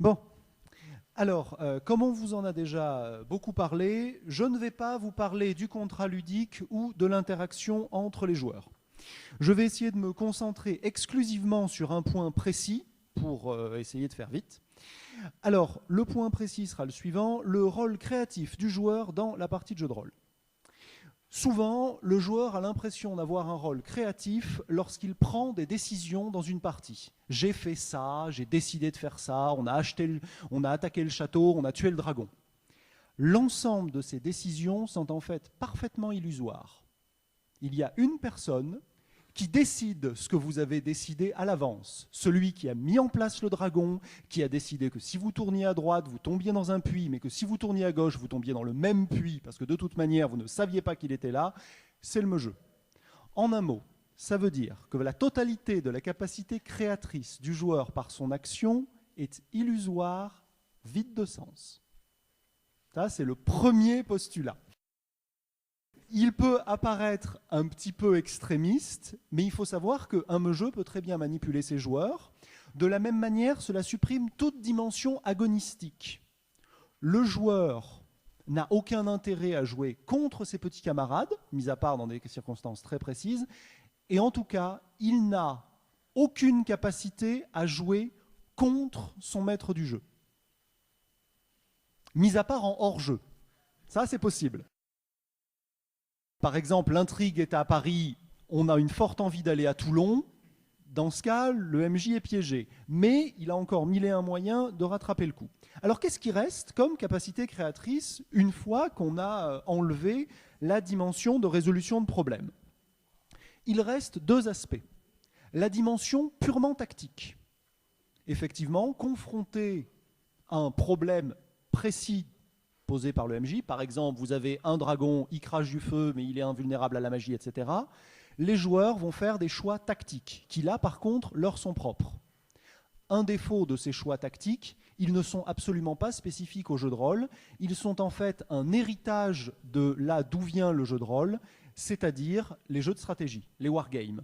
Bon, alors, comme on vous en a déjà beaucoup parlé, je ne vais pas vous parler du contrat ludique ou de l'interaction entre les joueurs. Je vais essayer de me concentrer exclusivement sur un point précis pour essayer de faire vite. Alors, le point précis sera le suivant, le rôle créatif du joueur dans la partie de jeu de rôle. Souvent, le joueur a l'impression d'avoir un rôle créatif lorsqu'il prend des décisions dans une partie. J'ai fait ça, j'ai décidé de faire ça, on a attaqué le château, on a tué le dragon. L'ensemble de ces décisions sont en fait parfaitement illusoires. Il y a une personne qui décide ce que vous avez décidé à l'avance. Celui qui a mis en place le dragon, qui a décidé que si vous tourniez à droite, vous tombiez dans un puits, mais que si vous tourniez à gauche, vous tombiez dans le même puits, parce que de toute manière, vous ne saviez pas qu'il était là, c'est le jeu. En un mot, ça veut dire que la totalité de la capacité créatrice du joueur par son action est illusoire, vide de sens. Ça, c'est le premier postulat. Il peut apparaître un petit peu extrémiste, mais il faut savoir qu'un jeu peut très bien manipuler ses joueurs. De la même manière, cela supprime toute dimension agonistique. Le joueur n'a aucun intérêt à jouer contre ses petits camarades, mis à part dans des circonstances très précises, et en tout cas, il n'a aucune capacité à jouer contre son maître du jeu. Mis à part en hors-jeu. Ça, c'est possible. Par exemple, l'intrigue est à Paris, on a une forte envie d'aller à Toulon. Dans ce cas, le MJ est piégé. Mais il a encore mille et un moyens de rattraper le coup. Alors qu'est-ce qui reste comme capacité créatrice une fois qu'on a enlevé la dimension de résolution de problèmes? Il reste deux aspects. La dimension purement tactique. Effectivement, confronté à un problème précis posé par le MJ. Par exemple, vous avez un dragon, il crache du feu, mais il est invulnérable à la magie, etc. Les joueurs vont faire des choix tactiques, qui là, par contre, leur sont propres. Un défaut de ces choix tactiques, ils ne sont absolument pas spécifiques au jeu de rôle. Ils sont en fait un héritage de là d'où vient le jeu de rôle, c'est-à-dire les jeux de stratégie, les wargames.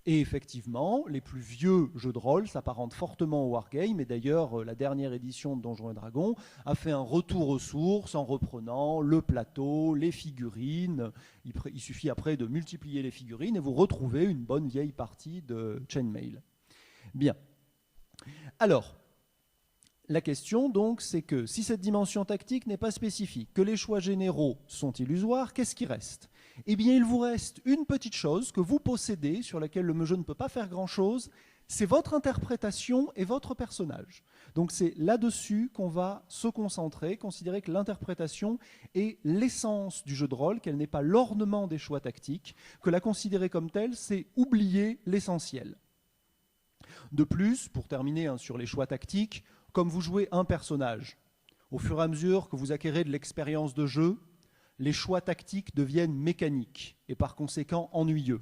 Et effectivement, les plus vieux jeux de rôle s'apparentent fortement au wargame, et d'ailleurs, la dernière édition de Donjons et Dragons a fait un retour aux sources en reprenant le plateau, les figurines. Il suffit après de multiplier les figurines et vous retrouvez une bonne vieille partie de Chainmail. Bien. Alors, la question donc, c'est que si cette dimension tactique n'est pas spécifique, que les choix généraux sont illusoires, qu'est-ce qui reste? Eh bien, il vous reste une petite chose que vous possédez, sur laquelle le jeu ne peut pas faire grand-chose, c'est votre interprétation et votre personnage. Donc c'est là-dessus qu'on va se concentrer, considérer que l'interprétation est l'essence du jeu de rôle, qu'elle n'est pas l'ornement des choix tactiques, que la considérer comme telle, c'est oublier l'essentiel. De plus, pour terminer sur les choix tactiques, comme vous jouez un personnage, au fur et à mesure que vous acquérez de l'expérience de jeu, les choix tactiques deviennent mécaniques et par conséquent ennuyeux.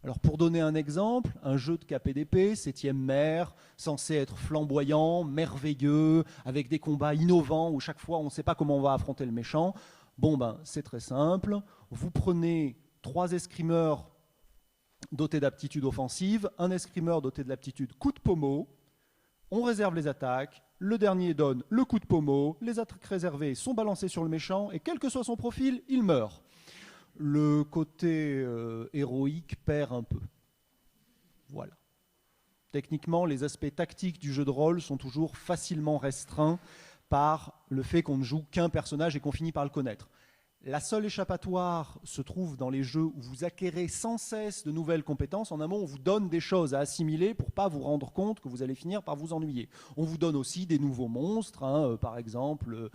Alors pour donner un exemple, un jeu de KPDP, 7e mer, censé être flamboyant, merveilleux, avec des combats innovants où chaque fois on ne sait pas comment on va affronter le méchant. Bon ben c'est très simple, vous prenez 3 escrimeurs dotés d'aptitude offensive, un escrimeur doté de l'aptitude coup de pommeau, on réserve les attaques, le dernier donne le coup de pommeau, les attaques réservées sont balancées sur le méchant, et quel que soit son profil, il meurt. Le côté héroïque perd un peu. Voilà. Techniquement, les aspects tactiques du jeu de rôle sont toujours facilement restreints par le fait qu'on ne joue qu'un personnage et qu'on finit par le connaître. La seule échappatoire se trouve dans les jeux où vous acquérez sans cesse de nouvelles compétences. En amont, on vous donne des choses à assimiler pour ne pas vous rendre compte que vous allez finir par vous ennuyer. On vous donne aussi des nouveaux monstres, par exemple...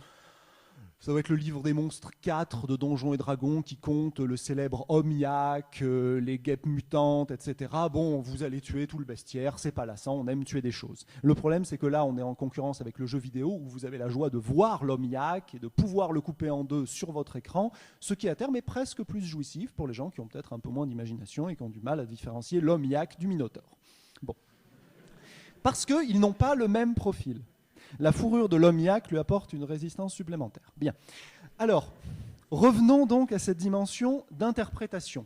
Ça va être le livre des monstres 4 de Donjons et Dragons qui compte le célèbre Omniac, les guêpes mutantes, etc. Bon, vous allez tuer tout le bestiaire, c'est pas lassant, on aime tuer des choses. Le problème, c'est que là, on est en concurrence avec le jeu vidéo où vous avez la joie de voir l'Omniac et de pouvoir le couper en deux sur votre écran, ce qui à terme est presque plus jouissif pour les gens qui ont peut-être un peu moins d'imagination et qui ont du mal à différencier l'Omniac du Minotaure. Bon. Parce qu'ils n'ont pas le même profil. La fourrure de l'Omniac lui apporte une résistance supplémentaire. Bien. Alors, revenons donc à cette dimension d'interprétation.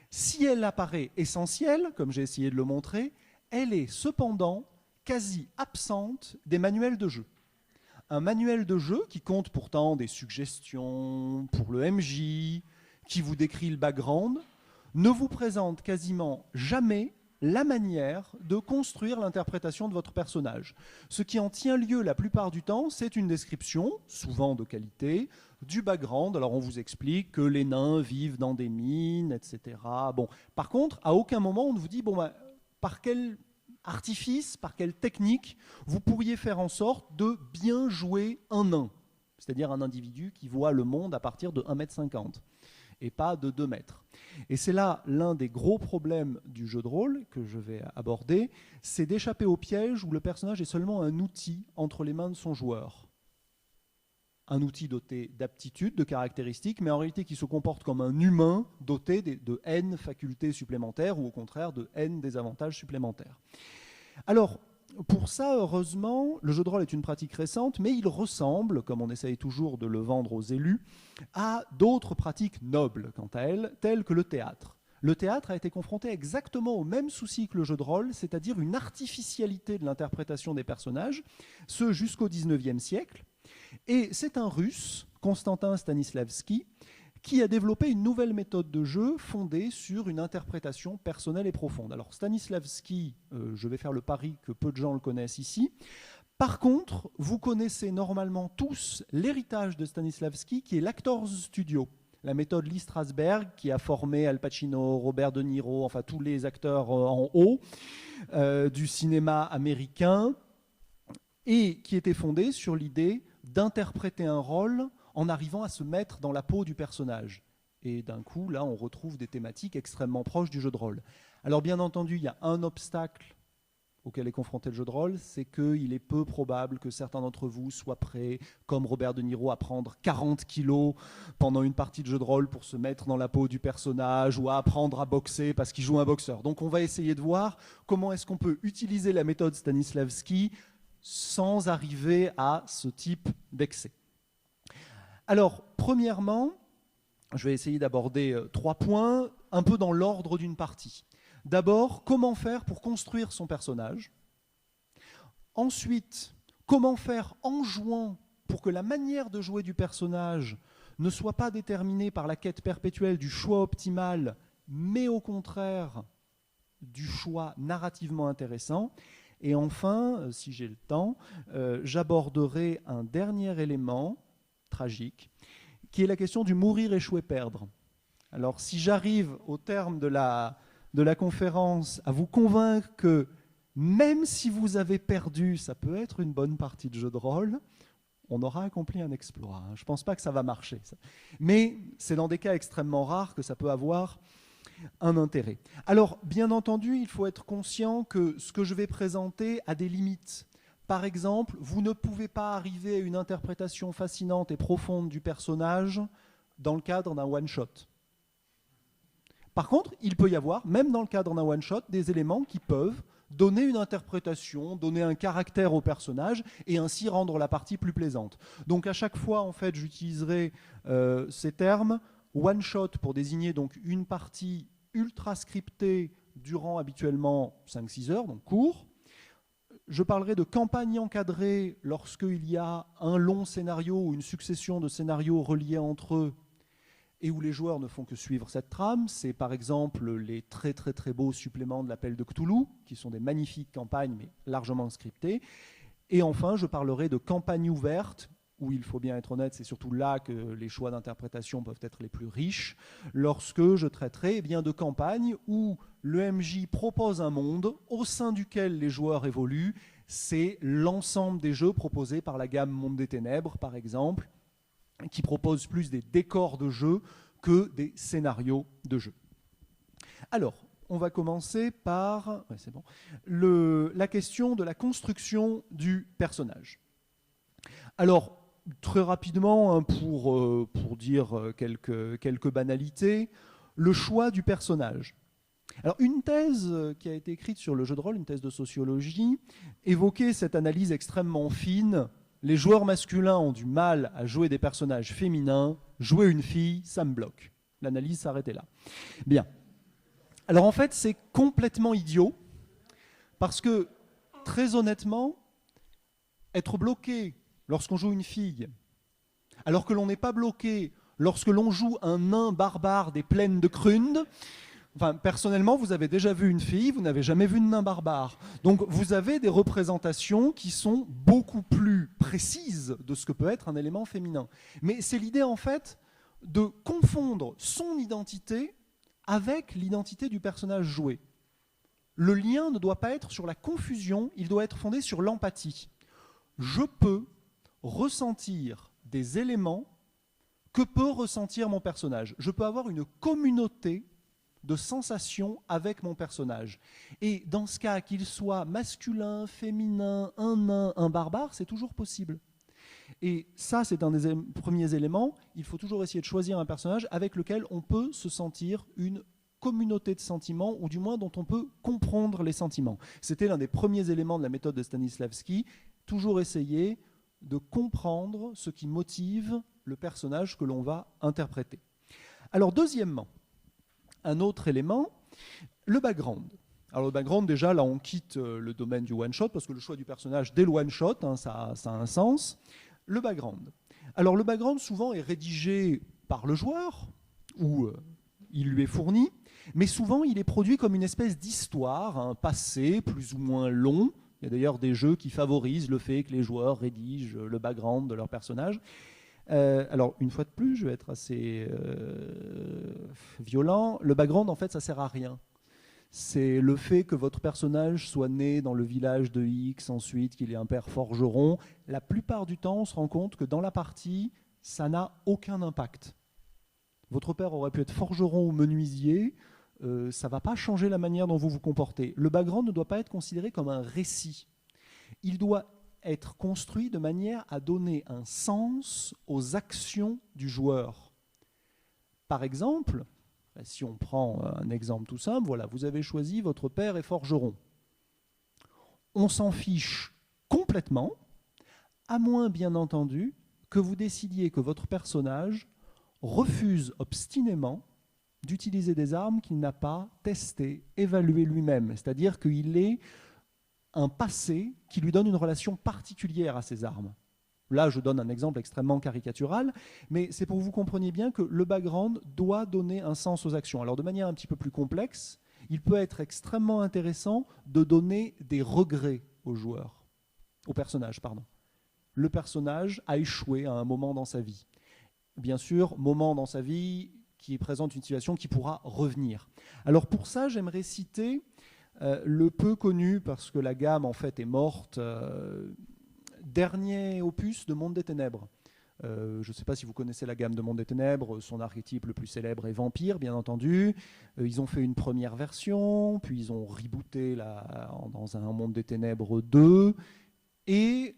Si elle apparaît essentielle, comme j'ai essayé de le montrer, elle est cependant quasi absente des manuels de jeu. Un manuel de jeu qui compte pourtant des suggestions pour le MJ, qui vous décrit le background, ne vous présente quasiment jamais la manière de construire l'interprétation de votre personnage. Ce qui en tient lieu la plupart du temps, c'est une description, souvent de qualité, du background. Alors on vous explique que les nains vivent dans des mines, etc. Bon. Par contre, à aucun moment on ne vous dit par quel artifice, par quelle technique vous pourriez faire en sorte de bien jouer un nain, c'est-à-dire un individu qui voit le monde à partir de 1,50 m et pas de 2 mètres. Et c'est là l'un des gros problèmes du jeu de rôle que je vais aborder, c'est d'échapper au piège où le personnage est seulement un outil entre les mains de son joueur. Un outil doté d'aptitudes, de caractéristiques, mais en réalité qui se comporte comme un humain doté de N facultés supplémentaires ou au contraire de N désavantages supplémentaires. Alors, pour ça, heureusement, le jeu de rôle est une pratique récente, mais il ressemble, comme on essaye toujours de le vendre aux élus, à d'autres pratiques nobles, quant à elles, telles que le théâtre. Le théâtre a été confronté exactement au même souci que le jeu de rôle, c'est-à-dire une artificialité de l'interprétation des personnages, ce jusqu'au XIXe siècle. Et c'est un Russe, Konstantin Stanislavski, qui a développé une nouvelle méthode de jeu fondée sur une interprétation personnelle et profonde. Alors Stanislavski, je vais faire le pari que peu de gens le connaissent ici. Par contre, vous connaissez normalement tous l'héritage de Stanislavski, qui est l'Actors Studio, la méthode Lee Strasberg, qui a formé Al Pacino, Robert De Niro, enfin tous les acteurs en haut du cinéma américain, et qui était fondée sur l'idée d'interpréter un rôle en arrivant à se mettre dans la peau du personnage. Et d'un coup, là, on retrouve des thématiques extrêmement proches du jeu de rôle. Alors bien entendu, il y a un obstacle auquel est confronté le jeu de rôle, c'est qu'il est peu probable que certains d'entre vous soient prêts, comme Robert De Niro, à prendre 40 kilos pendant une partie de jeu de rôle pour se mettre dans la peau du personnage ou à apprendre à boxer parce qu'il joue un boxeur. Donc on va essayer de voir comment est-ce qu'on peut utiliser la méthode Stanislavski sans arriver à ce type d'excès. Alors, premièrement, je vais essayer d'aborder 3 points, un peu dans l'ordre d'une partie. D'abord, comment faire pour construire son personnage. Ensuite, comment faire en jouant pour que la manière de jouer du personnage ne soit pas déterminée par la quête perpétuelle du choix optimal, mais au contraire du choix narrativement intéressant. Et enfin, si j'ai le temps, j'aborderai un dernier élément tragique, qui est la question du mourir, échouer, perdre. Alors, si j'arrive au terme de la conférence à vous convaincre que même si vous avez perdu, ça peut être une bonne partie de jeu de rôle, on aura accompli un exploit. Je ne pense pas que ça va marcher. Mais c'est dans des cas extrêmement rares que ça peut avoir un intérêt. Alors, bien entendu, il faut être conscient que ce que je vais présenter a des limites. Par exemple, vous ne pouvez pas arriver à une interprétation fascinante et profonde du personnage dans le cadre d'un one-shot. Par contre, il peut y avoir, même dans le cadre d'un one-shot, des éléments qui peuvent donner une interprétation, donner un caractère au personnage et ainsi rendre la partie plus plaisante. Donc à chaque fois, en fait, j'utiliserai ces termes. One-shot pour désigner donc une partie ultra scriptée durant habituellement 5-6 heures, donc court. Je parlerai de campagne encadrée lorsqu'il y a un long scénario ou une succession de scénarios reliés entre eux et où les joueurs ne font que suivre cette trame. C'est par exemple les très très très beaux suppléments de l'Appel de Cthulhu, qui sont des magnifiques campagnes mais largement scriptées. Et enfin, je parlerai de campagne ouverte, où il faut bien être honnête, c'est surtout là que les choix d'interprétation peuvent être les plus riches, lorsque je traiterai de campagne où le MJ propose un monde au sein duquel les joueurs évoluent. C'est l'ensemble des jeux proposés par la gamme Monde des Ténèbres, par exemple, qui propose plus des décors de jeu que des scénarios de jeu. Alors, on va commencer par la question de la construction du personnage. Alors, très rapidement, pour dire quelques banalités, le choix du personnage. Alors, une thèse qui a été écrite sur le jeu de rôle, une thèse de sociologie, évoquait cette analyse extrêmement fine. Les joueurs masculins ont du mal à jouer des personnages féminins. Jouer une fille, ça me bloque. L'analyse s'arrêtait là. Bien. Alors, en fait, c'est complètement idiot, parce que, très honnêtement, être bloqué lorsqu'on joue une fille, alors que l'on n'est pas bloqué lorsque l'on joue un nain barbare des plaines de Krund. Enfin, personnellement, vous avez déjà vu une fille, vous n'avez jamais vu de nain barbare. Donc vous avez des représentations qui sont beaucoup plus précises de ce que peut être un élément féminin. Mais c'est l'idée en fait de confondre son identité avec l'identité du personnage joué. Le lien ne doit pas être sur la confusion, il doit être fondé sur l'empathie. Je peux ressentir des éléments que peut ressentir mon personnage. Je peux avoir une communauté de sensations avec mon personnage. Et dans ce cas, qu'il soit masculin, féminin, un nain, un barbare, c'est toujours possible. Et ça, c'est un des premiers éléments. Il faut toujours essayer de choisir un personnage avec lequel on peut se sentir une communauté de sentiments, ou du moins dont on peut comprendre les sentiments. C'était l'un des premiers éléments de la méthode de Stanislavski, toujours essayer de comprendre ce qui motive le personnage que l'on va interpréter. Alors deuxièmement, un autre élément, le background. Alors le background, déjà, là on quitte le domaine du one-shot, parce que le choix du personnage dès le one-shot, ça a un sens. Le background. Alors le background, souvent, est rédigé par le joueur, ou il lui est fourni, mais souvent il est produit comme une espèce d'histoire, un passé plus ou moins long. Il y a d'ailleurs des jeux qui favorisent le fait que les joueurs rédigent le background de leur personnage. Alors, une fois de plus, je vais être assez violent. Le background, en fait, ça sert à rien. C'est le fait que votre personnage soit né dans le village de X, ensuite qu'il ait un père forgeron. La plupart du temps, on se rend compte que dans la partie, ça n'a aucun impact. Votre père aurait pu être forgeron ou menuisier, ça ne va pas changer la manière dont vous vous comportez. Le background ne doit pas être considéré comme un récit. Il doit être construit de manière à donner un sens aux actions du joueur. Par exemple, si on prend un exemple tout simple, voilà, vous avez choisi votre père est forgeron. On s'en fiche complètement, à moins bien entendu que vous décidiez que votre personnage refuse obstinément d'utiliser des armes qu'il n'a pas testées, évaluées lui-même. C'est-à-dire qu'il est un passé qui lui donne une relation particulière à ces armes. Là, je donne un exemple extrêmement caricatural, mais c'est pour que vous compreniez bien que le background doit donner un sens aux actions. Alors, de manière un petit peu plus complexe, il peut être extrêmement intéressant de donner des regrets aux joueurs, au personnage, pardon. Le personnage a échoué à un moment dans sa vie. Bien sûr, moment dans sa vie qui présente une situation qui pourra revenir. Alors pour ça, j'aimerais citer le peu connu, parce que la gamme en fait est morte, dernier opus de Monde des Ténèbres. Je ne sais pas si vous connaissez la gamme de Monde des Ténèbres, son archétype le plus célèbre est Vampire, bien entendu. Ils ont fait une première version, puis ils ont rebooté dans un Monde des Ténèbres 2, et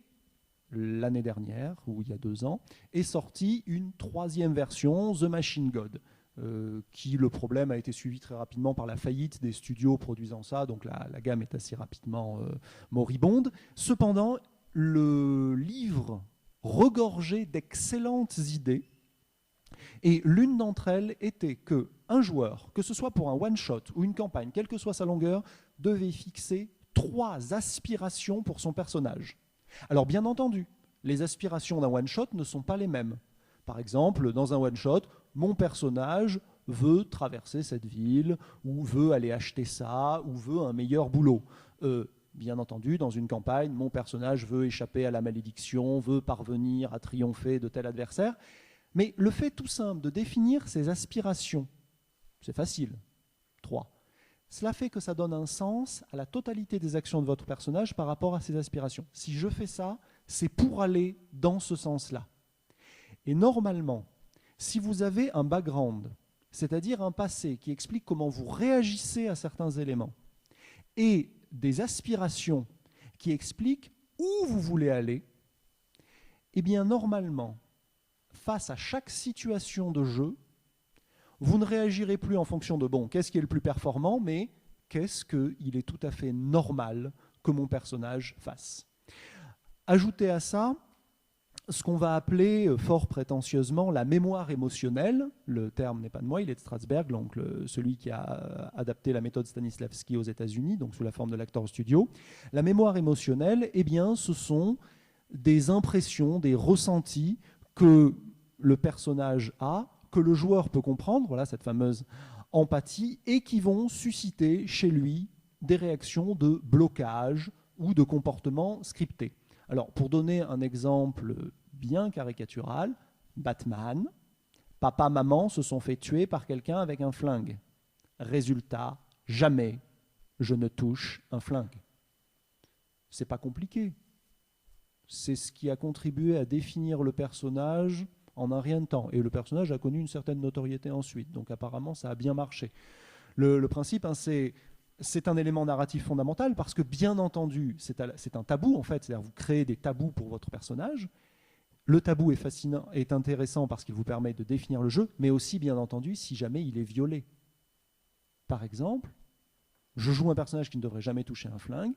l'année dernière, ou il y a 2 ans, est sortie une 3e version, The Machine God, qui, le problème, a été suivi très rapidement par la faillite des studios produisant ça, donc la gamme est assez rapidement moribonde. Cependant, le livre regorgeait d'excellentes idées, et l'une d'entre elles était qu'un joueur, que ce soit pour un one-shot ou une campagne, quelle que soit sa longueur, devait fixer 3 aspirations pour son personnage. Alors bien entendu, les aspirations d'un one-shot ne sont pas les mêmes. Par exemple, dans un one-shot, mon personnage veut traverser cette ville, ou veut aller acheter ça, ou veut un meilleur boulot. Bien entendu, dans une campagne, mon personnage veut échapper à la malédiction, veut parvenir à triompher de tel adversaire. Mais le fait tout simple de définir ses aspirations, c'est facile, 3. Cela fait que ça donne un sens à la totalité des actions de votre personnage par rapport à ses aspirations. Si je fais ça, c'est pour aller dans ce sens-là. Et normalement, si vous avez un background, c'est-à-dire un passé qui explique comment vous réagissez à certains éléments, et des aspirations qui expliquent où vous voulez aller, eh bien normalement, face à chaque situation de jeu, vous ne réagirez plus en fonction de, bon, qu'est-ce qui est le plus performant, mais qu'est-ce qu'il est tout à fait normal que mon personnage fasse. Ajoutez à ça ce qu'on va appeler fort prétentieusement la mémoire émotionnelle. Le terme n'est pas de moi, il est de Strasberg, donc celui qui a adapté la méthode Stanislavski aux États-Unis, donc sous la forme de l'Actor Studio. La mémoire émotionnelle, eh bien, ce sont des impressions, des ressentis que le personnage a, que le joueur peut comprendre, voilà cette fameuse empathie, et qui vont susciter chez lui des réactions de blocage ou de comportement scripté. Alors, pour donner un exemple bien caricatural, Batman, papa, maman se sont fait tuer par quelqu'un avec un flingue. Résultat, jamais je ne touche un flingue. C'est pas compliqué. C'est ce qui a contribué à définir le personnage en un rien de temps. Et le personnage a connu une certaine notoriété ensuite. Donc apparemment, ça a bien marché. Le principe, hein, c'est un élément narratif fondamental parce que, bien entendu, c'est un tabou, en fait. C'est-à-dire vous créez des tabous pour votre personnage. Le tabou est fascinant, est intéressant parce qu'il vous permet de définir le jeu, mais aussi, bien entendu, si jamais il est violé. Par exemple, je joue un personnage qui ne devrait jamais toucher un flingue.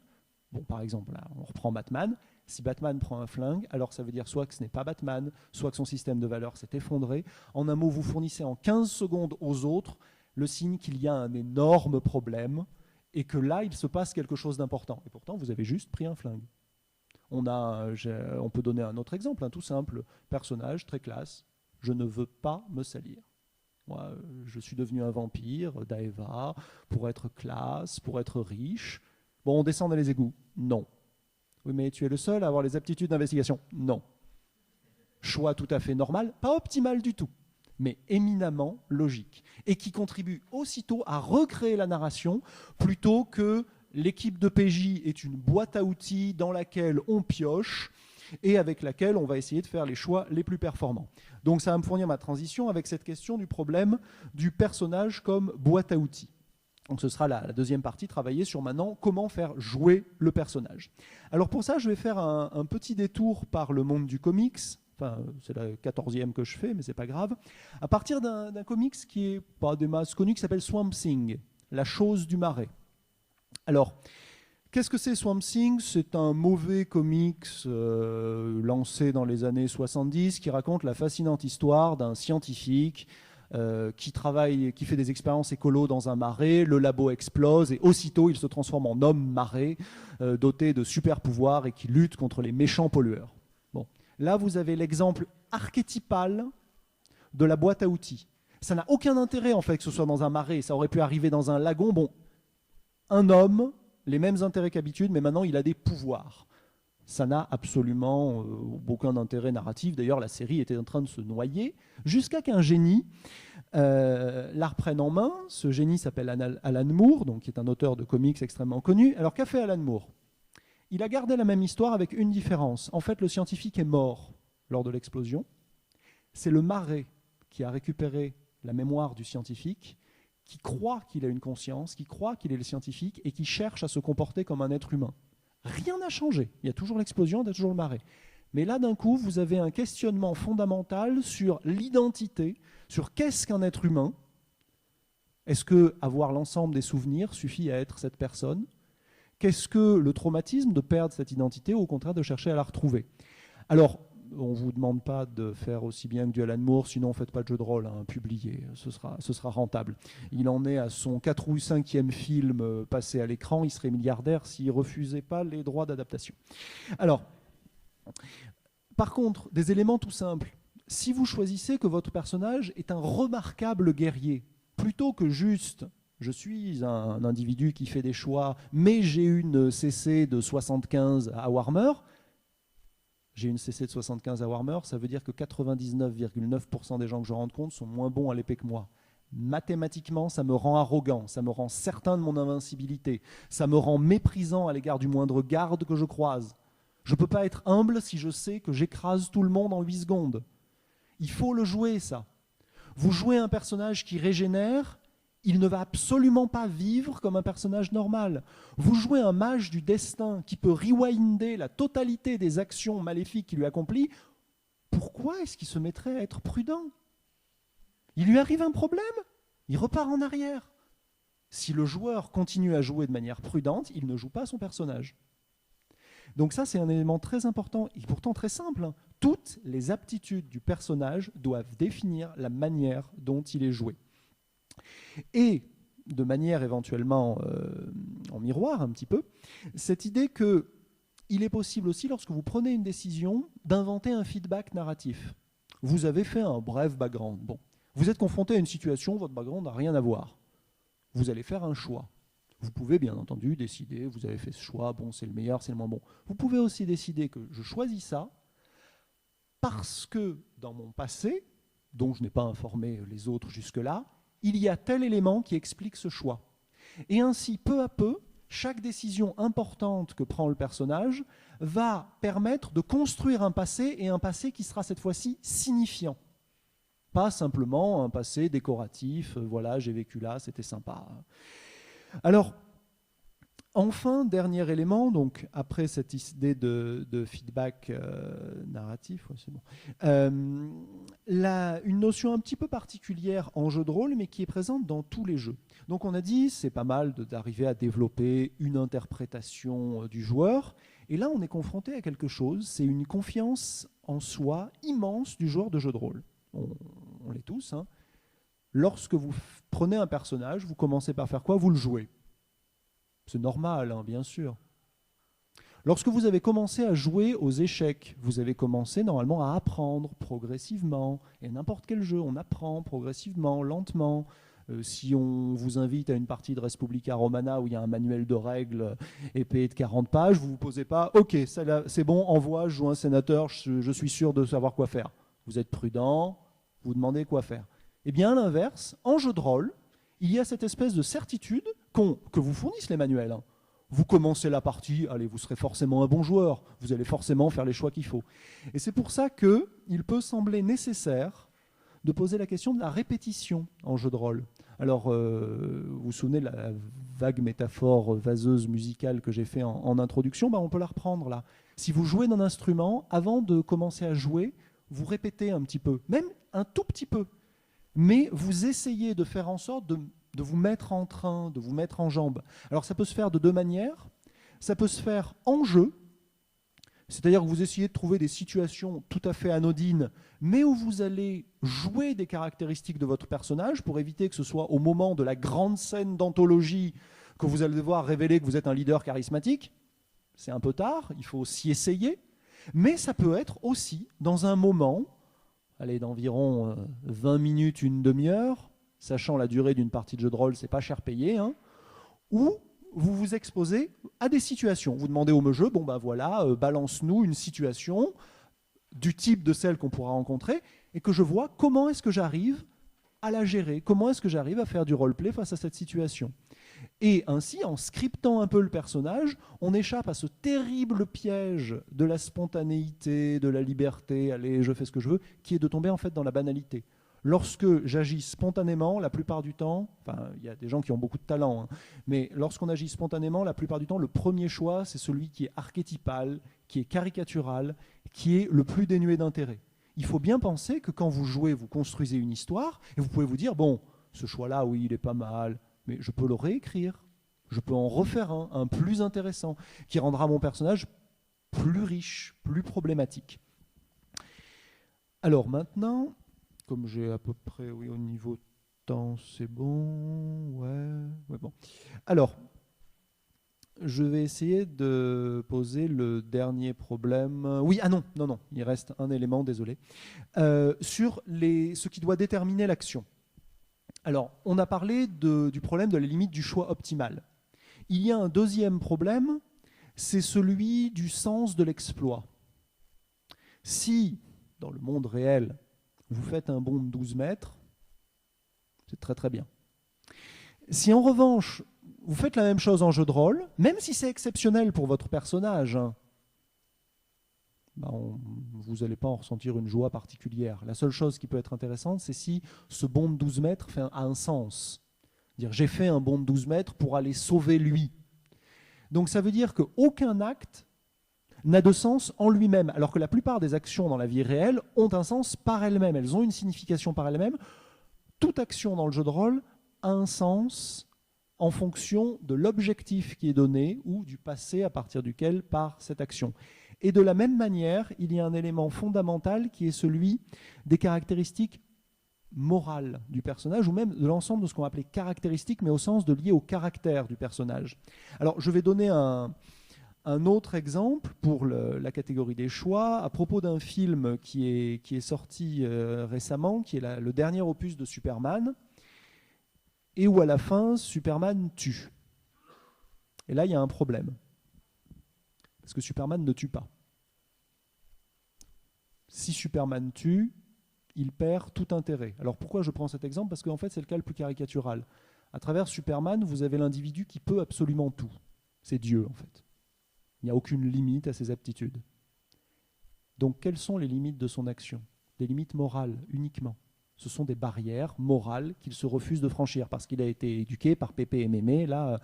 Bon, par exemple, là, on reprend Batman. Si Batman prend un flingue, alors ça veut dire soit que ce n'est pas Batman, soit que son système de valeurs s'est effondré. En un mot, vous fournissez en 15 secondes aux autres le signe qu'il y a un énorme problème et que là, il se passe quelque chose d'important. Et pourtant, vous avez juste pris un flingue. On peut donner un autre exemple, un tout simple personnage très classe. Je ne veux pas me salir. Moi, je suis devenu un vampire, Daeva, pour être classe, pour être riche. Bon, on descend dans les égouts. Non. Oui, mais tu es le seul à avoir les aptitudes d'investigation. Non. Choix tout à fait normal, pas optimal du tout, mais éminemment logique. Et qui contribue aussitôt à recréer la narration plutôt que l'équipe de PJ est une boîte à outils dans laquelle on pioche et avec laquelle on va essayer de faire les choix les plus performants. Donc ça va me fournir ma transition avec cette question du problème du personnage comme boîte à outils. Donc ce sera la deuxième partie, travailler sur maintenant comment faire jouer le personnage. Alors pour ça, je vais faire un petit détour par le monde du comics. Enfin, c'est la 14e que je fais, mais c'est pas grave. À partir d'un comics qui est pas des masses connu, qui s'appelle Swamp Thing, la chose du marais. Alors, qu'est-ce que c'est Swamp Thing ? C'est un mauvais comics lancé dans les années 70 qui raconte la fascinante histoire d'un scientifique qui fait des expériences écolo dans un marais, le labo explose et aussitôt il se transforme en homme marais doté de super pouvoirs et qui lutte contre les méchants pollueurs. Bon. Là, vous avez l'exemple archétypal de la boîte à outils. Ça n'a aucun intérêt en fait que ce soit dans un marais, ça aurait pu arriver dans un lagon. Bon, un homme, les mêmes intérêts qu'habitude, mais maintenant il a des pouvoirs. Ça n'a absolument aucun intérêt narratif. D'ailleurs, la série était en train de se noyer, jusqu'à qu'un génie la reprenne en main. Ce génie s'appelle Alan Moore, donc, qui est un auteur de comics extrêmement connu. Alors, qu'a fait Alan Moore ? Il a gardé la même histoire avec une différence. En fait, le scientifique est mort lors de l'explosion. C'est le marais qui a récupéré la mémoire du scientifique, qui croit qu'il a une conscience, qui croit qu'il est le scientifique et qui cherche à se comporter comme un être humain. Rien n'a changé. Il y a toujours l'explosion, il y a toujours le marais. Mais là, d'un coup, vous avez un questionnement fondamental sur l'identité, sur qu'est-ce qu'un être humain. Est-ce que avoir l'ensemble des souvenirs suffit à être cette personne ? Qu'est-ce que le traumatisme de perdre cette identité ou au contraire de chercher à la retrouver ? Alors, on ne vous demande pas de faire aussi bien que du Alan Moore, sinon ne faites pas de jeu de rôle, hein, publiez, ce sera rentable. Il en est à son 4 ou 5e film passé à l'écran, il serait milliardaire s'il ne refusait pas les droits d'adaptation. Alors, par contre, des éléments tout simples. Si vous choisissez que votre personnage est un remarquable guerrier, plutôt que juste « je suis un individu qui fait des choix, mais j'ai une CC de 75 à Warhammer », j'ai une CC de 75 à Warhammer, ça veut dire que 99,9% des gens que je rends compte sont moins bons à l'épée que moi. Mathématiquement, ça me rend arrogant, ça me rend certain de mon invincibilité, ça me rend méprisant à l'égard du moindre garde que je croise. Je ne peux pas être humble si je sais que j'écrase tout le monde en 8 secondes. Il faut le jouer, ça. Vous jouez un personnage qui régénère, il ne va absolument pas vivre comme un personnage normal. Vous jouez un mage du destin qui peut rewinder la totalité des actions maléfiques qu'il lui accomplit. Pourquoi est-ce qu'il se mettrait à être prudent ? Il lui arrive un problème, il repart en arrière. Si le joueur continue à jouer de manière prudente, il ne joue pas son personnage. Donc ça, c'est un élément très important et pourtant très simple. Toutes les aptitudes du personnage doivent définir la manière dont il est joué. Et de manière éventuellement en miroir un petit peu, cette idée qu'il il est possible aussi, lorsque vous prenez une décision, d'inventer un feedback narratif. Vous avez fait un bref background. Bon. Vous êtes confronté à une situation, votre background n'a rien à voir. Vous allez faire un choix. Vous pouvez bien entendu décider, vous avez fait ce choix, bon, c'est le meilleur, c'est le moins bon. Vous pouvez aussi décider que je choisis ça parce que dans mon passé, dont je n'ai pas informé les autres jusque-là, il y a tel élément qui explique ce choix. Et ainsi, peu à peu, chaque décision importante que prend le personnage va permettre de construire un passé, et un passé qui sera cette fois-ci signifiant. Pas simplement un passé décoratif, voilà, j'ai vécu là, c'était sympa. Alors, enfin, dernier élément, donc après cette idée de feedback narratif, ouais, c'est bon. Une notion un petit peu particulière en jeu de rôle, mais qui est présente dans tous les jeux. Donc on a dit, c'est pas mal d'arriver à développer une interprétation du joueur, et là on est confronté à quelque chose, c'est une confiance en soi immense du joueur de jeu de rôle. On l'est tous, hein. Lorsque vous prenez un personnage, vous commencez par faire quoi? Vous le jouez. C'est normal, hein, bien sûr. Lorsque vous avez commencé à jouer aux échecs, vous avez commencé normalement à apprendre progressivement. Et n'importe quel jeu, on apprend progressivement, lentement. Si on vous invite à une partie de Respublica Romana où il y a un manuel de règles épais de 40 pages, vous ne vous posez pas « Ok, c'est bon, envoie, je joue un sénateur, je suis sûr de savoir quoi faire. » Vous êtes prudent, vous demandez quoi faire. Eh bien, à l'inverse, en jeu de rôle, il y a cette espèce de certitude que vous fournissent les manuels. Hein. Vous commencez la partie, allez, vous serez forcément un bon joueur, vous allez forcément faire les choix qu'il faut. Et c'est pour ça qu'il peut sembler nécessaire de poser la question de la répétition en jeu de rôle. Alors, vous vous souvenez de la vague métaphore vaseuse musicale que j'ai fait en introduction, on peut la reprendre là. Si vous jouez d'un instrument, avant de commencer à jouer, vous répétez un petit peu, même un tout petit peu. Mais vous essayez de faire en sorte de vous mettre en train, de vous mettre en jambe. Alors ça peut se faire de deux manières. Ça peut se faire en jeu, c'est-à-dire que vous essayez de trouver des situations tout à fait anodines, mais où vous allez jouer des caractéristiques de votre personnage pour éviter que ce soit au moment de la grande scène d'anthologie que vous allez devoir révéler que vous êtes un leader charismatique. C'est un peu tard, il faut s'y essayer. Mais ça peut être aussi dans un moment d'environ 20 minutes, une demi-heure, sachant la durée d'une partie de jeu de rôle, c'est pas cher payé, hein, où vous vous exposez à des situations. Vous demandez au jeu, balance-nous une situation du type de celle qu'on pourra rencontrer, et que je vois comment est-ce que j'arrive à la gérer, comment est-ce que j'arrive à faire du roleplay face à cette situation. Et ainsi, en scriptant un peu le personnage, on échappe à ce terrible piège de la spontanéité, de la liberté, allez, je fais ce que je veux, qui est de tomber en fait dans la banalité. Lorsque j'agis spontanément, la plupart du temps, il y a des gens qui ont beaucoup de talent, hein, mais lorsqu'on agit spontanément, la plupart du temps, le premier choix, c'est celui qui est archétypal, qui est caricatural, qui est le plus dénué d'intérêt. Il faut bien penser que quand vous jouez, vous construisez une histoire, et vous pouvez vous dire, bon, ce choix-là, oui, il est pas mal, mais je peux le réécrire, je peux en refaire un plus intéressant, qui rendra mon personnage plus riche, plus problématique. Alors maintenant, comme j'ai à peu près, oui, au niveau temps, c'est bon, ouais, bon. Alors, je vais essayer de poser le dernier problème. Oui, non, il reste un élément, désolé, sur ce qui doit déterminer l'action. Alors, on a parlé du problème de la limite du choix optimal. Il y a un deuxième problème, c'est celui du sens de l'exploit. Si, dans le monde réel, vous faites un bond de 12 mètres, c'est très très bien. Si en revanche, vous faites la même chose en jeu de rôle, même si c'est exceptionnel pour votre personnage, vous n'allez pas en ressentir une joie particulière. La seule chose qui peut être intéressante, c'est si ce bond de 12 mètres a un sens. Dire, j'ai fait un bond de 12 mètres pour aller sauver lui. Donc ça veut dire qu'aucun acte n'a de sens en lui-même, alors que la plupart des actions dans la vie réelle ont un sens par elles-mêmes, elles ont une signification par elles-mêmes. Toute action dans le jeu de rôle a un sens en fonction de l'objectif qui est donné ou du passé à partir duquel part cette action. Et de la même manière, il y a un élément fondamental qui est celui des caractéristiques morales du personnage, ou même de l'ensemble de ce qu'on va appeler caractéristiques, mais au sens de lié au caractère du personnage. Alors, je vais donner un Un autre exemple pour la catégorie des choix, à propos d'un film qui est sorti récemment, qui est le dernier opus de Superman, et où à la fin, Superman tue. Et là, il y a un problème. Parce que Superman ne tue pas. Si Superman tue, il perd tout intérêt. Alors pourquoi je prends cet exemple? Parce qu'en fait, c'est le cas le plus caricatural. À travers Superman, vous avez l'individu qui peut absolument tout. C'est Dieu, en fait. Il n'y a aucune limite à ses aptitudes. Donc, quelles sont les limites de son action? Des limites morales, uniquement. Ce sont des barrières morales qu'il se refuse de franchir parce qu'il a été éduqué par Pépé et Mémé, là,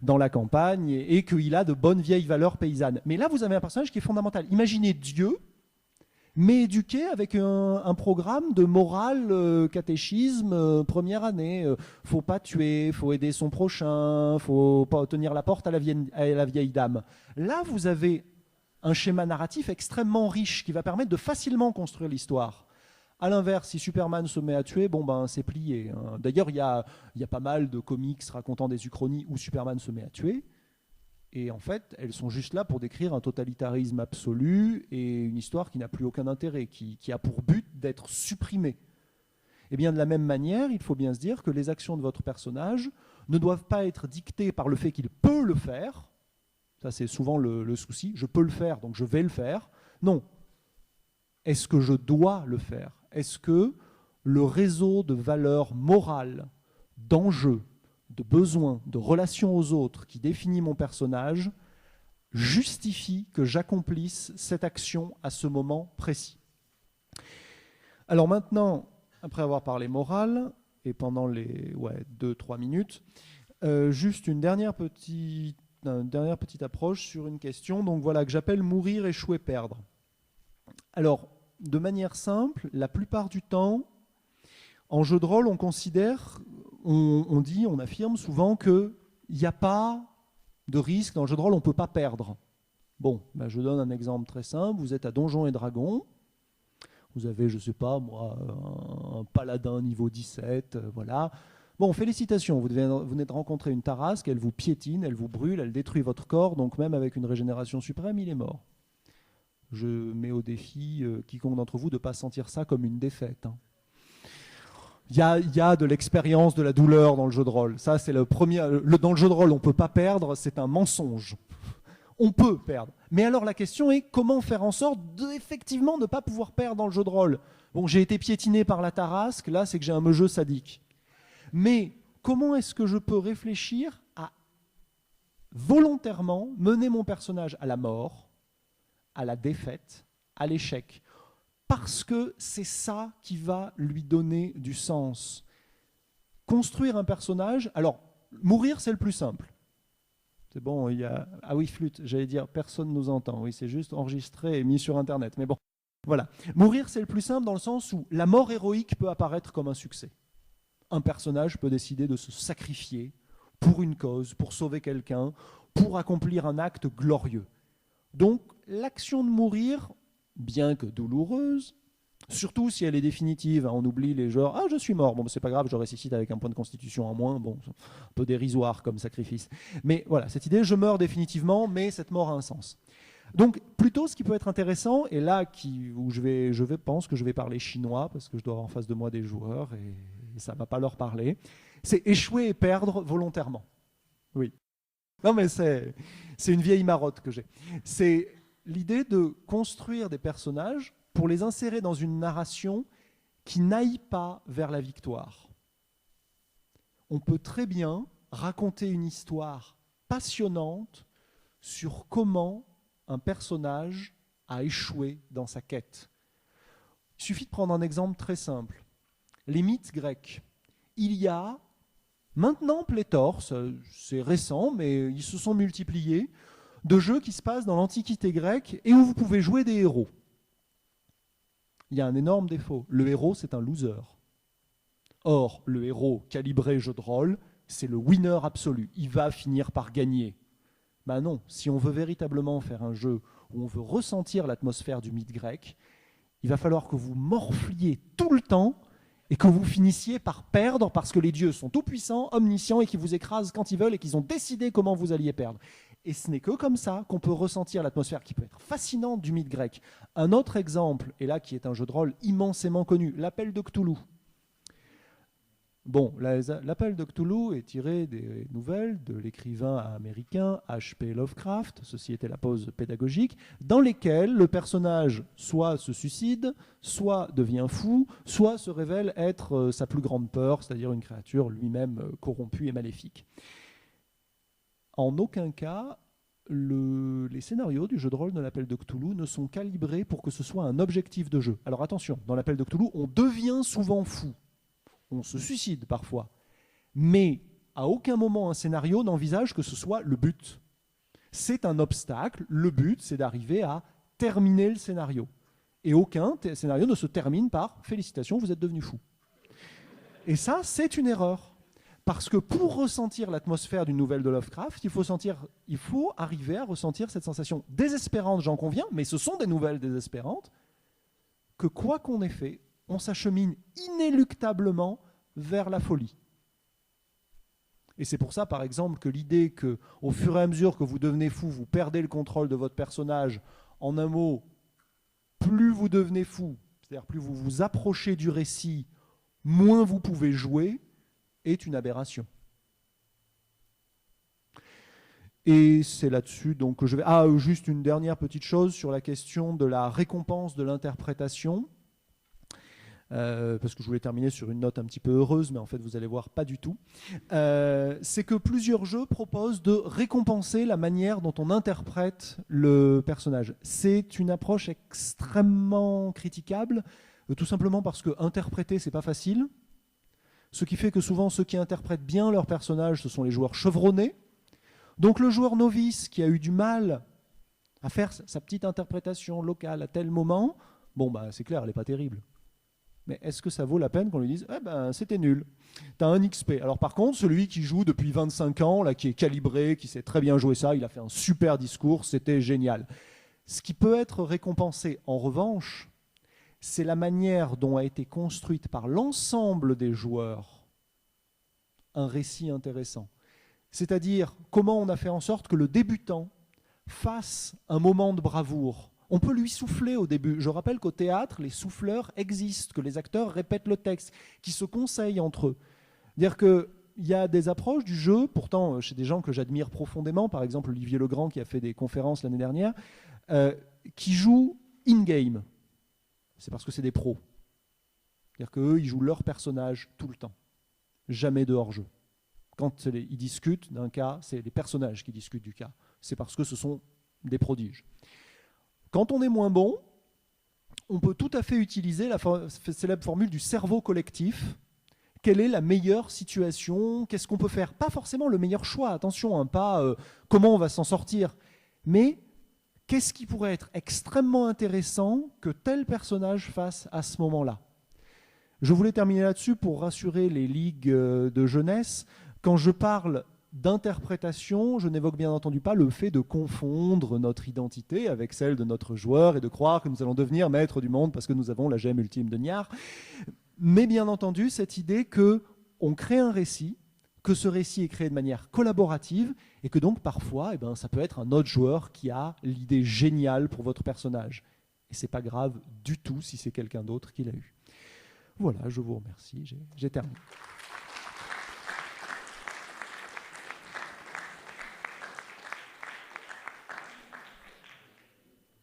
dans la campagne, et qu'il a de bonnes vieilles valeurs paysannes. Mais là, vous avez un personnage qui est fondamental. Imaginez Dieu, mais éduqué avec un programme de morale, catéchisme, première année. Faut pas tuer, faut aider son prochain, faut pas tenir la porte à la vieille dame. Là, vous avez un schéma narratif extrêmement riche qui va permettre de facilement construire l'histoire. A l'inverse, si Superman se met à tuer, bon ben c'est plié. Hein. D'ailleurs, il y a pas mal de comics racontant des uchronies où Superman se met à tuer. Et en fait, elles sont juste là pour décrire un totalitarisme absolu et une histoire qui n'a plus aucun intérêt, qui a pour but d'être supprimée. Et bien de la même manière, il faut bien se dire que les actions de votre personnage ne doivent pas être dictées par le fait qu'il peut le faire. Ça, c'est souvent le souci. Je peux le faire, donc je vais le faire. Non. Est-ce que je dois le faire? Est-ce que le réseau de valeurs morales, d'enjeux, de besoins, de relations aux autres qui définit mon personnage justifie que j'accomplisse cette action à ce moment précis? Alors maintenant, après avoir parlé morale, et pendant les 2-3 minutes, juste une dernière petite approche sur une question donc voilà, que j'appelle mourir, échouer, perdre. Alors, de manière simple, la plupart du temps, en jeu de rôle, on considère, on affirme souvent qu'il n'y a pas de risque dans le jeu de rôle, on ne peut pas perdre. Bon, ben je donne un exemple très simple, vous êtes à Donjons et Dragons, vous avez, je ne sais pas moi, un paladin niveau 17, voilà. Bon, félicitations, vous venez de rencontrer une tarasque, elle vous piétine, elle vous brûle, elle détruit votre corps, donc même avec une régénération suprême, il est mort. Je mets au défi quiconque d'entre vous de ne pas sentir ça comme une défaite. Hein. Il y a de l'expérience, de la douleur dans le jeu de rôle. Ça, c'est le premier. Dans le jeu de rôle, on ne peut pas perdre, c'est un mensonge. On peut perdre. Mais alors la question est comment faire en sorte d'effectivement ne pas pouvoir perdre dans le jeu de rôle. Bon, j'ai été piétiné par la tarasque, là, c'est que j'ai un jeu sadique. Mais comment est-ce que je peux réfléchir à volontairement mener mon personnage à la mort, à la défaite, à l'échec? Parce que c'est ça qui va lui donner du sens. Construire un personnage... Alors, mourir, c'est le plus simple. C'est bon, il y a... Ah oui, flûte, j'allais dire, personne ne nous entend. Oui, c'est juste enregistré et mis sur Internet. Mais bon, voilà. Mourir, c'est le plus simple dans le sens où la mort héroïque peut apparaître comme un succès. Un personnage peut décider de se sacrifier pour une cause, pour sauver quelqu'un, pour accomplir un acte glorieux. Donc, l'action de mourir... bien que douloureuse, surtout si elle est définitive, hein, on oublie les genres « Ah, je suis mort, bon, c'est pas grave, je ressuscite avec un point de constitution en moins, bon, un peu dérisoire comme sacrifice. » Mais voilà, cette idée, je meurs définitivement, mais cette mort a un sens. Donc, plutôt, ce qui peut être intéressant, et là où je pense que je vais parler chinois, parce que je dois avoir en face de moi des joueurs, et ça ne va pas leur parler, c'est échouer et perdre volontairement. Oui. Non, mais c'est une vieille marotte que j'ai. C'est l'idée de construire des personnages pour les insérer dans une narration qui n'aille pas vers la victoire. On peut très bien raconter une histoire passionnante sur comment un personnage a échoué dans sa quête. Il suffit de prendre un exemple très simple. Les mythes grecs. Il y a maintenant pléthore, c'est récent, mais ils se sont multipliés, de jeux qui se passent dans l'Antiquité grecque et où vous pouvez jouer des héros. Il y a un énorme défaut. Le héros, c'est un loser. Or, le héros calibré jeu de rôle, c'est le winner absolu. Il va finir par gagner. Ben non, si on veut véritablement faire un jeu où on veut ressentir l'atmosphère du mythe grec, il va falloir que vous morfliez tout le temps et que vous finissiez par perdre parce que les dieux sont tout-puissants, omniscients et qui vous écrasent quand ils veulent et qu'ils ont décidé comment vous alliez perdre. Et ce n'est que comme ça qu'on peut ressentir l'atmosphère qui peut être fascinante du mythe grec. Un autre exemple, et là qui est un jeu de rôle immensément connu, l'Appel de Cthulhu. Bon, l'Appel de Cthulhu est tiré des nouvelles de l'écrivain américain H.P. Lovecraft, ceci était la pause pédagogique, dans lesquelles le personnage soit se suicide, soit devient fou, soit se révèle être sa plus grande peur, c'est-à-dire une créature lui-même corrompue et maléfique. En aucun cas, les scénarios du jeu de rôle de l'Appel de Cthulhu ne sont calibrés pour que ce soit un objectif de jeu. Alors attention, dans l'Appel de Cthulhu, on devient souvent fou. On se suicide parfois. Mais à aucun moment un scénario n'envisage que ce soit le but. C'est un obstacle. Le but, c'est d'arriver à terminer le scénario. Et aucun scénario ne se termine par « Félicitations, vous êtes devenu fou ». Et ça, c'est une erreur. Parce que pour ressentir l'atmosphère d'une nouvelle de Lovecraft, il faut arriver à ressentir cette sensation désespérante, j'en conviens, mais ce sont des nouvelles désespérantes, que quoi qu'on ait fait, on s'achemine inéluctablement vers la folie. Et c'est pour ça, par exemple, que l'idée qu'au fur et à mesure que vous devenez fou, vous perdez le contrôle de votre personnage, en un mot, plus vous devenez fou, c'est-à-dire plus vous vous approchez du récit, moins vous pouvez jouer, est une aberration. Et c'est là-dessus donc, que je vais... juste une dernière petite chose sur la question de la récompense de l'interprétation. Parce que je voulais terminer sur une note un petit peu heureuse, mais en fait vous allez voir pas du tout. C'est que plusieurs jeux proposent de récompenser la manière dont on interprète le personnage. C'est une approche extrêmement critiquable, tout simplement parce que interpréter c'est pas facile. Ce qui fait que souvent ceux qui interprètent bien leur personnage, ce sont les joueurs chevronnés. Donc le joueur novice qui a eu du mal à faire sa petite interprétation locale à tel moment, bon bah c'est clair, elle n'est pas terrible. Mais est-ce que ça vaut la peine qu'on lui dise « Eh ben, c'était nul, t'as un XP ». Alors par contre, celui qui joue depuis 25 ans, là, qui est calibré, qui sait très bien jouer ça, il a fait un super discours, c'était génial. Ce qui peut être récompensé, en revanche, c'est la manière dont a été construite par l'ensemble des joueurs un récit intéressant. C'est-à-dire comment on a fait en sorte que le débutant fasse un moment de bravoure. On peut lui souffler au début. Je rappelle qu'au théâtre, les souffleurs existent, que les acteurs répètent le texte, qui se conseillent entre eux. C'est-à-dire qu'il y a des approches du jeu, pourtant chez des gens que j'admire profondément, par exemple Olivier Legrand qui a fait des conférences l'année dernière, qui jouent in-game. C'est parce que c'est des pros. C'est-à-dire qu'eux, ils jouent leur personnage tout le temps. Jamais de hors-jeu. Quand ils discutent d'un cas, c'est les personnages qui discutent du cas. C'est parce que ce sont des prodiges. Quand on est moins bon, on peut tout à fait utiliser la célèbre formule du cerveau collectif. Quelle est la meilleure situation? Qu'est-ce qu'on peut faire? Pas forcément le meilleur choix, attention, hein, pas comment on va s'en sortir, mais qu'est-ce qui pourrait être extrêmement intéressant que tel personnage fasse à ce moment-là? Je voulais terminer là-dessus pour rassurer les ligues de jeunesse. Quand je parle d'interprétation, je n'évoque bien entendu pas le fait de confondre notre identité avec celle de notre joueur et de croire que nous allons devenir maîtres du monde parce que nous avons la gemme ultime de Niar. Mais bien entendu, cette idée qu'on crée un récit, que ce récit est créé de manière collaborative et que donc parfois, ça peut être un autre joueur qui a l'idée géniale pour votre personnage. Et c'est pas grave du tout si c'est quelqu'un d'autre qui l'a eu. Voilà, je vous remercie, j'ai terminé.